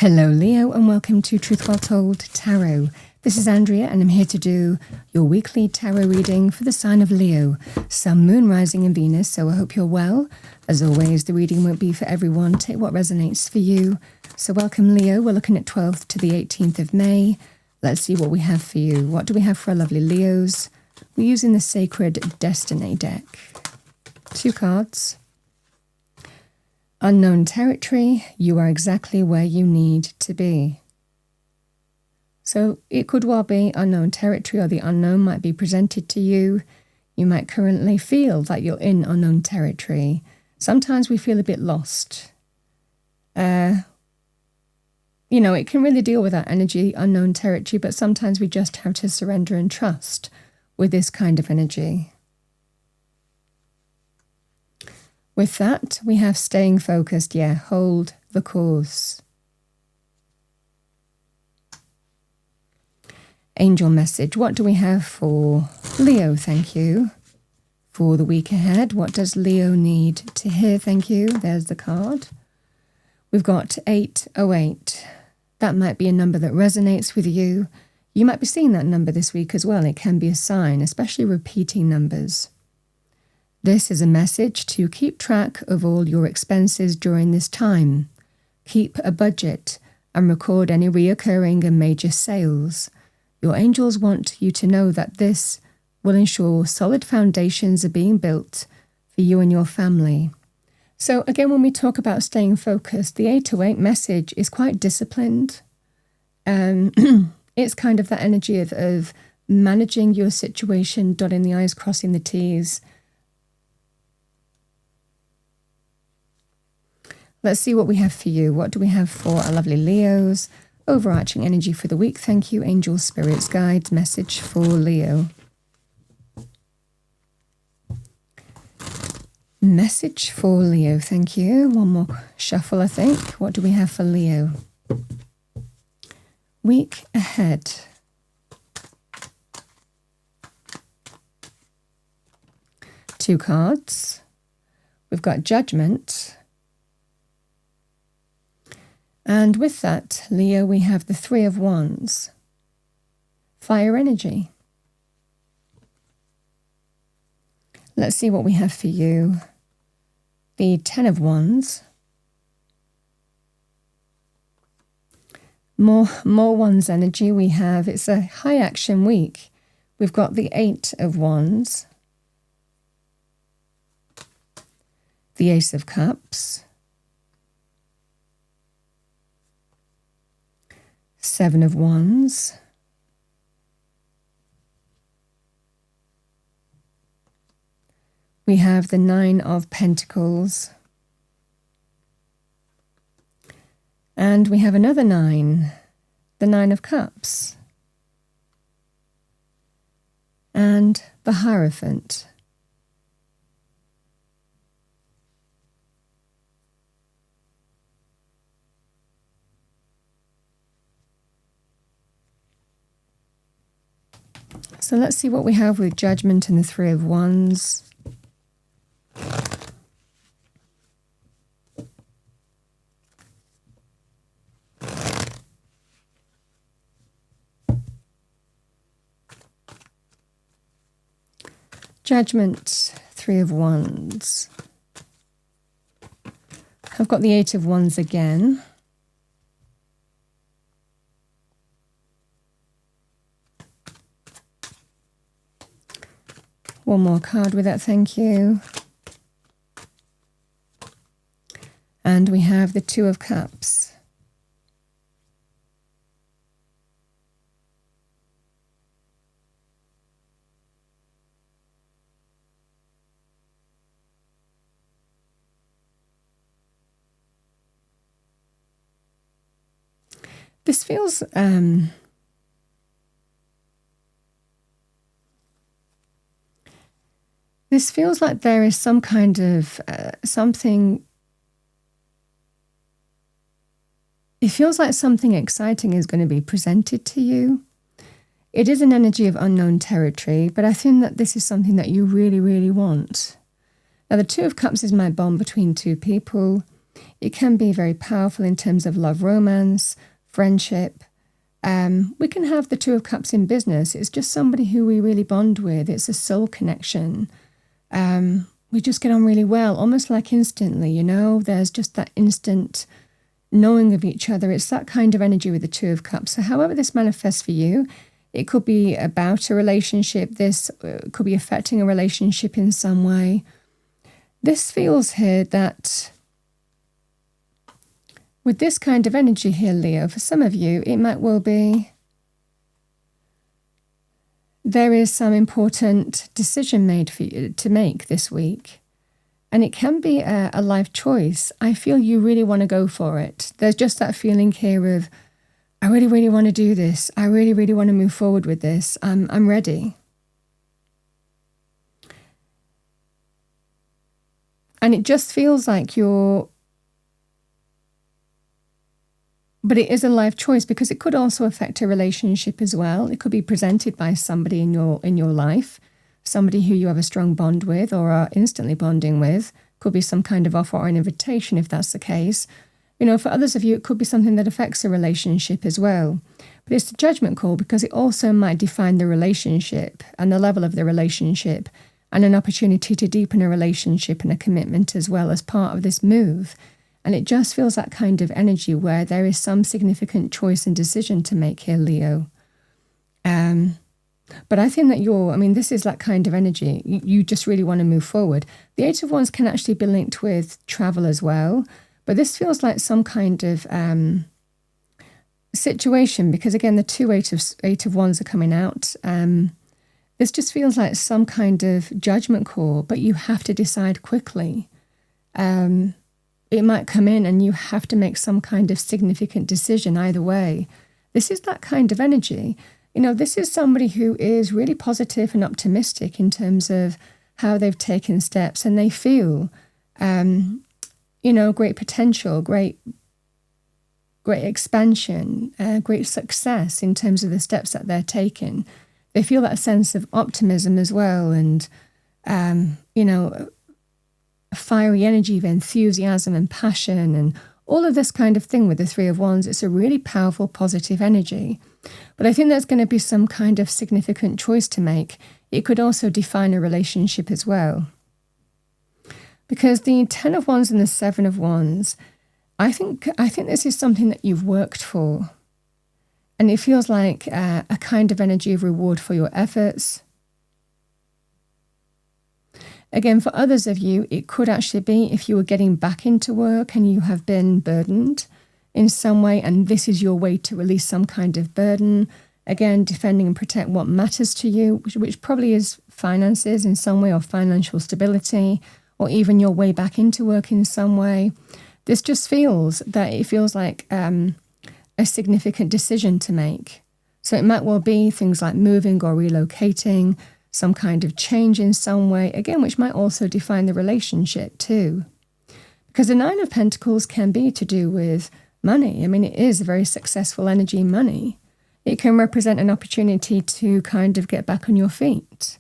Hello Leo and welcome to Truth Well Told Tarot. This is Andrea and I'm here to do your weekly tarot reading for the sign of Leo, Sun, Moon, Rising and Venus, so I hope you're well. As always, the reading won't be for everyone. Take what resonates for you. So welcome Leo, we're looking at 12th to the 18th of May. Let's see what we have for you. What do we have for our lovely Leos? We're using the Sacred Destiny deck. 2 cards. Unknown territory, you are exactly where you need to be. So it could well be unknown territory, or the unknown might be presented to you. You might currently feel that you're in unknown territory. Sometimes we feel a bit lost. It can really deal with that energy, unknown territory, but sometimes we just have to surrender and trust with this kind of energy. With that, we have staying focused. Yeah, hold the course. Angel message. What do we have for Leo? Thank you. For the week ahead, what does Leo need to hear? Thank you. There's the card. We've got 808. That might be a number that resonates with you. You might be seeing that number this week as well. It can be a sign, especially repeating numbers. This is a message to keep track of all your expenses during this time. Keep a budget and record any reoccurring and major sales. Your angels want you to know that this will ensure solid foundations are being built for you and your family. So again, when we talk about staying focused, the 808 message is quite disciplined. It's kind of that energy of managing your situation, dotting the I's, crossing the T's. Let's see what we have for you. What do we have for our lovely Leos? Overarching energy for the week. Thank you, angels, spirits, guides. Message for Leo. Message for Leo. Thank you. One more shuffle, I think. What do we have for Leo? Week ahead. Two cards. We've got Judgment. And with that, Leo, we have the 3 of Wands. Fire energy. Let's see what we have for you. The 10 of Wands. More Wands energy we have. It's a high action week. We've got the 8 of Wands. The Ace of Cups. 7 of Wands. We have the 9 of Pentacles. And we have another 9, the 9 of Cups. And the Hierophant. So let's see what we have with Judgment and the 3 of Wands. Judgment, 3 of Wands. I've got the 8 of Wands again. One more card with that, thank you. And we have the 2 of Cups. This feels like there is some kind of something. It feels like something exciting is going to be presented to you. It is an energy of unknown territory, but I think that this is something that you really, really want. Now, the 2 of Cups is my bond between two people. It can be very powerful in terms of love, romance, friendship. We can have the Two of Cups in business. It's just somebody who we really bond with. It's a soul connection. We just get on really well, almost like instantly, you know? There's just that instant knowing of each other. It's that kind of energy with the Two of Cups. So however this manifests for you, it could be about a relationship. This could be affecting a relationship in some way. This feels here that with this kind of energy here, Leo, for some of you, it might well be there is some important decision made for you to make this week. And it can be a life choice. I feel you really want to go for it. There's just that feeling here of, I really, really want to do this. I really, really want to move forward with this. I'm ready. And it just feels like but it is a life choice because it could also affect a relationship as well. It could be presented by somebody in your life, somebody who you have a strong bond with or are instantly bonding with. Could be some kind of offer or an invitation if that's the case. You know, for others of you, it could be something that affects a relationship as well. But it's a judgment call because it also might define the relationship and the level of the relationship and an opportunity to deepen a relationship and a commitment as well as part of this move. And it just feels that kind of energy where there is some significant choice and decision to make here, Leo. But I think that this is that kind of energy. You just really want to move forward. The Eight of Wands can actually be linked with travel as well. But this feels like some kind of situation because, again, the two Eight of Wands are coming out. This just feels like some kind of judgment call, but you have to decide quickly. It might come in and you have to make some kind of significant decision either way. This is that kind of energy. You know, this is somebody who is really positive and optimistic in terms of how they've taken steps and they feel, great potential, great expansion, great success in terms of the steps that they're taking. They feel that sense of optimism as well and, fiery energy of enthusiasm and passion and all of this kind of thing with the Three of Wands. It's a really powerful, positive energy. But I think there's going to be some kind of significant choice to make. It could also define a relationship as well. Because the Ten of Wands and the Seven of Wands, I think this is something that you've worked for. And it feels like a kind of energy of reward for your efforts. Again, for others of you, it could actually be if you were getting back into work and you have been burdened in some way, and this is your way to release some kind of burden. Again, defending and protect what matters to you, which probably is finances in some way or financial stability, or even your way back into work in some way. This just feels like a significant decision to make. So it might well be things like moving or relocating, some kind of change in some way, again, which might also define the relationship too. Because the Nine of Pentacles can be to do with money. I mean, it is a very successful energy, money. It can represent an opportunity to kind of get back on your feet,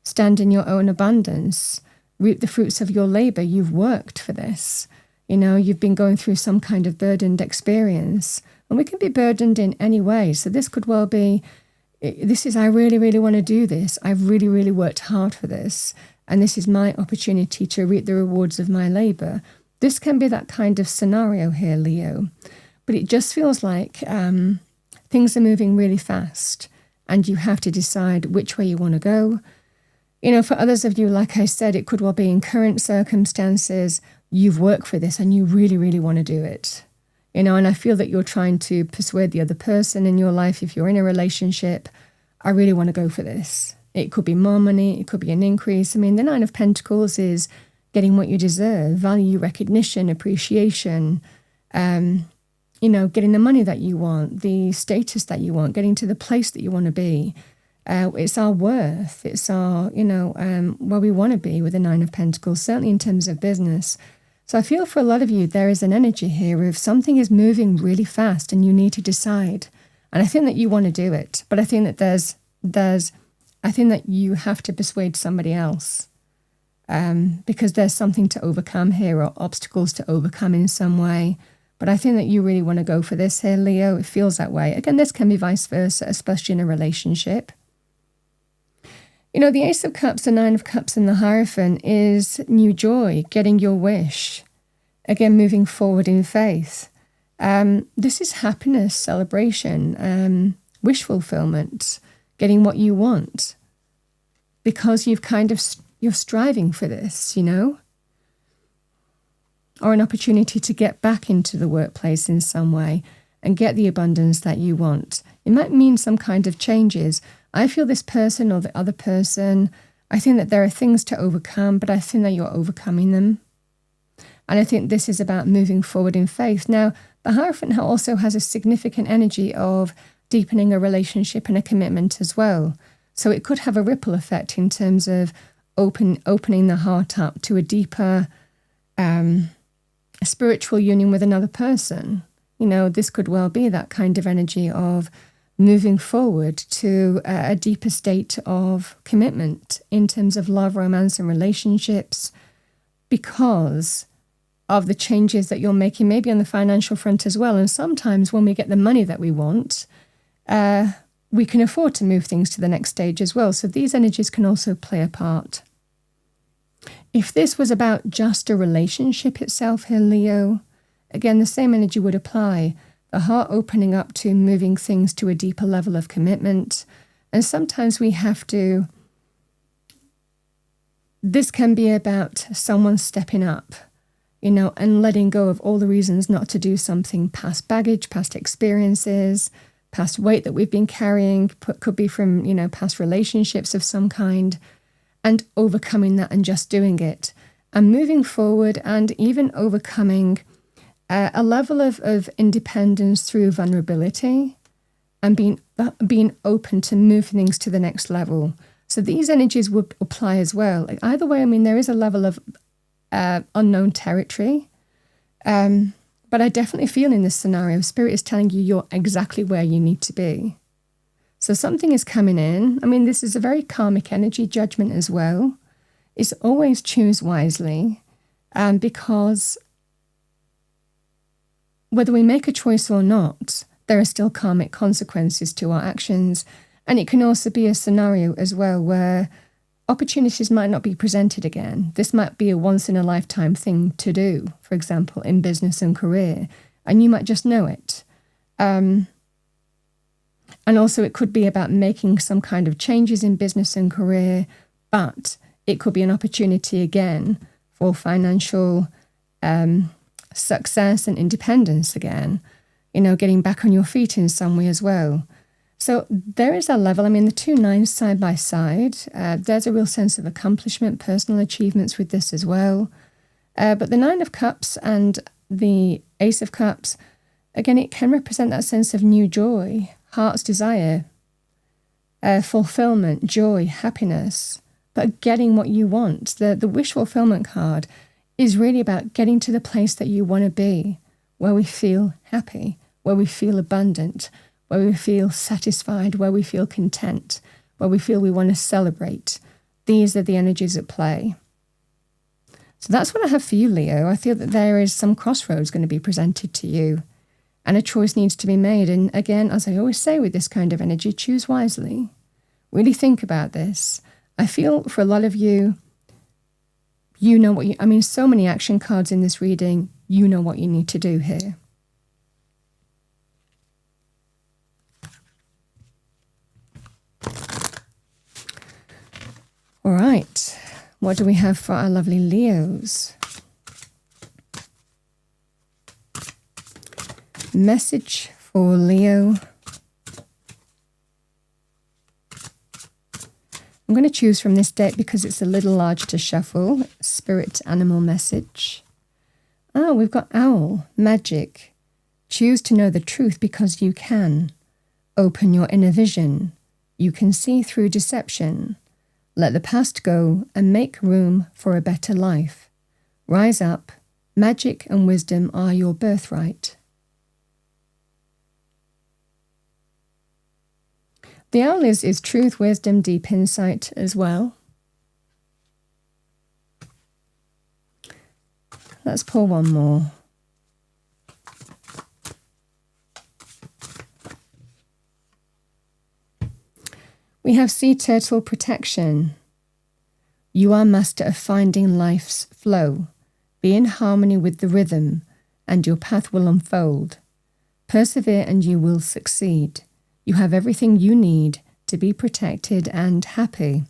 stand in your own abundance, reap the fruits of your labor. You've worked for this. You know, you've been going through some kind of burdened experience. And we can be burdened in any way. So this could well be, I really, really want to do this. I've really, really worked hard for this. And this is my opportunity to reap the rewards of my labor. This can be that kind of scenario here, Leo. But it just feels like things are moving really fast and you have to decide which way you want to go. You know, for others of you, like I said, it could well be in current circumstances, you've worked for this and you really, really want to do it. You know, and I feel that you're trying to persuade the other person in your life, if you're in a relationship, I really want to go for this. It could be more money, it could be an increase. I mean, the Nine of Pentacles is getting what you deserve, value, recognition, appreciation, getting the money that you want, the status that you want, getting to the place that you want to be. It's our worth. It's our, where we want to be with the Nine of Pentacles, certainly in terms of business. So I feel for a lot of you, there is an energy here of something is moving really fast and you need to decide. And I think that you want to do it. But I think that I think that you have to persuade somebody else. because there's something to overcome here or obstacles to overcome in some way. But I think that you really want to go for this here, Leo. It feels that way. Again, this can be vice versa, especially in a relationship. You know, the Ace of Cups, the Nine of Cups, and the Hierophant is new joy, getting your wish. Again, moving forward in faith. This is happiness, celebration, wish fulfillment, getting what you want. Because you're striving for this, you know? Or an opportunity to get back into the workplace in some way and get the abundance that you want. It might mean some kind of changes. I feel this person or the other person, I think that there are things to overcome, but I think that you're overcoming them. And I think this is about moving forward in faith. Now, the Hierophant also has a significant energy of deepening a relationship and a commitment as well. So it could have a ripple effect in terms of opening the heart up to a deeper spiritual union with another person. You know, this could well be that kind of energy of moving forward to a deeper state of commitment in terms of love, romance, and relationships because of the changes that you're making, maybe on the financial front as well. And sometimes when we get the money that we want, we can afford to move things to the next stage as well. So these energies can also play a part. If this was about just a relationship itself here, Leo, again, the same energy would apply. The heart opening up to moving things to a deeper level of commitment. And sometimes we have to, this can be about someone stepping up, you know, and letting go of all the reasons not to do something, past baggage, past experiences, past weight that we've been carrying, could be from, you know, past relationships of some kind, and overcoming that and just doing it and moving forward and even overcoming a level of independence through vulnerability and being open to move things to the next level. So these energies would apply as well. Like either way, I mean, there is a level of unknown territory, but I definitely feel in this scenario, Spirit is telling you you're exactly where you need to be. So something is coming in. I mean, this is a very karmic energy judgment as well. It's always choose wisely, because whether we make a choice or not, there are still karmic consequences to our actions. And it can also be a scenario as well where opportunities might not be presented again. This might be a once-in-a-lifetime thing to do, for example, in business and career, and you might just know it. And also it could be about making some kind of changes in business and career, but it could be an opportunity again for financial success and independence again, you know, getting back on your feet in some way as well. So there is a level, I mean, the two nines side by side, there's a real sense of accomplishment, personal achievements with this as well. But the Nine of Cups and the Ace of Cups, again, it can represent that sense of new joy, heart's desire, fulfillment, joy, happiness, but getting what you want. The wish fulfillment card is really about getting to the place that you want to be, where we feel happy, where we feel abundant, where we feel satisfied, where we feel content, where we feel we want to celebrate. These are the energies at play. So that's what I have for you, Leo. I feel that there is some crossroads going to be presented to you, and a choice needs to be made. And again, as I always say with this kind of energy, choose wisely. Really think about this. I feel for a lot of you, you know what I mean, so many action cards in this reading, you know what you need to do here. All right, what do we have for our lovely Leos? Message for Leo. I'm going to choose from this deck because it's a little large to shuffle. Spirit animal message. We've got owl, magic. Choose to know the truth because you can. Open your inner vision. You can see through deception. Let the past go and make room for a better life. Rise up. Magic and wisdom are your birthright. The owl is truth, wisdom, deep insight as well. Let's pull one more. We have sea turtle protection. You are master of finding life's flow. Be in harmony with the rhythm, and your path will unfold. Persevere and you will succeed. You have everything you need to be protected and happy.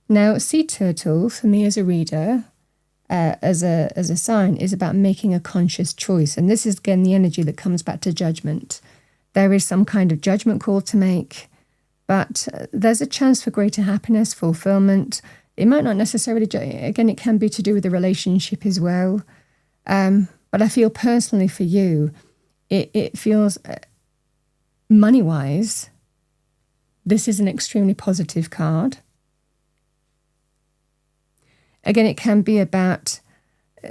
Now, sea turtle, for me as a reader, as a sign, is about making a conscious choice. And this is, again, the energy that comes back to judgment. There is some kind of judgment call to make, but there's a chance for greater happiness, fulfillment. It might not necessarily, again, it can be to do with the relationship as well. But I feel personally for you, it feels money-wise, this is an extremely positive card. Again, it can be about,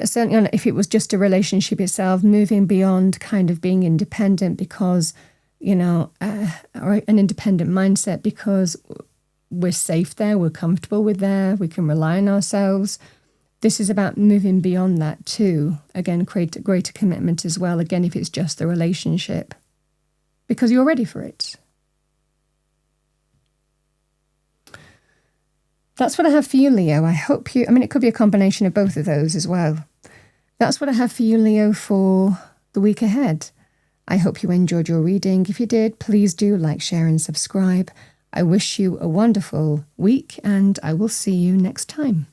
certainly if it was just a relationship itself, moving beyond kind of being independent because, or an independent mindset because we're safe there, we're comfortable with there, we can rely on ourselves. This is about moving beyond that too. Again, create a greater commitment as well, again, if it's just the relationship, because you're ready for it. That's what I have for you, Leo. I hope it could be a combination of both of those as well. That's what I have for you, Leo, for the week ahead. I hope you enjoyed your reading. If you did, please do like, share, and subscribe. I wish you a wonderful week, and I will see you next time.